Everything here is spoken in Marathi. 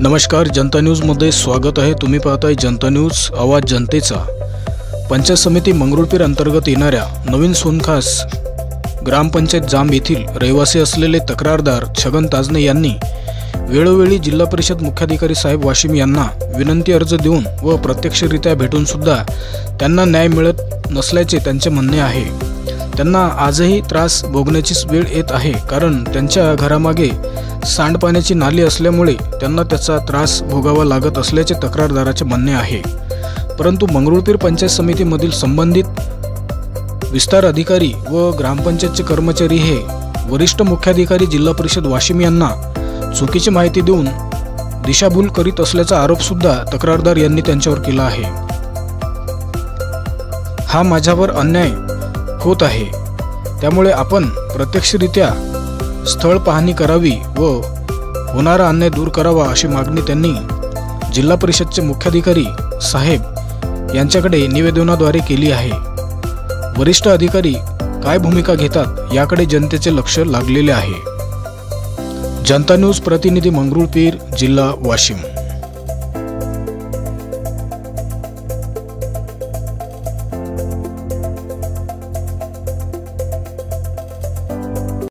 नमस्कार, जनता न्यूजमध्ये स्वागत आहे। तुम्ही पाहताय जनता न्यूज, आवाज जनतेचा। पंचायत समिती मंगरुळपीर अंतर्गत येणाऱ्या नवीन सोनखास ग्रामपंचायत जांब येथील रहिवासी असलेले तक्रारदार छगन ताजने यांनी वेळोवेळी जिल्हा परिषद मुख्याधिकारी साहेब वाशिम यांना विनंती अर्ज देऊन व प्रत्यक्षरित्या भेटून सुद्धा त्यांना न्याय मिळत नसल्याचे त्यांचे म्हणणे आहे। त्यांना आजही त्रास भोगण्याची वेळ येत आहे, कारण त्यांच्या घरामागे सांडपाण्याची नाली असल्यामुळे त्यांना त्याचा त्रास भोगावा लागत असल्याचे तक्रारदाराचे म्हणणे आहे। परंतु मंगरुळपीर पंचायत समितीमधील संबंधित विस्तार अधिकारी व ग्रामपंचायतचे कर्मचारी हे वरिष्ठ मुख्याधिकारी जिल्हा परिषद वाशिम यांना चुकीची माहिती देऊन दिशाभूल करीत असल्याचा आरोप सुद्धा तक्रारदार यांनी त्यांच्यावर केला आहे। हा माझ्यावर अन्याय होत आहे, त्यामुळे आपण प्रत्यक्षरित्या स्थळ पाहणी करावी व होणारा अन्याय दूर करावा अशी मागणी त्यांनी जिल्हा परिषदचे मुख्याधिकारी साहेब यांच्याकडे निवेदनाद्वारे केली आहे। वरिष्ठ अधिकारी काय भूमिका घेतात याकडे जनतेचे लक्ष लागलेले आहे। जनता न्यूज प्रतिनिधी मंगरुळपीर, जिल्हा वाशिम।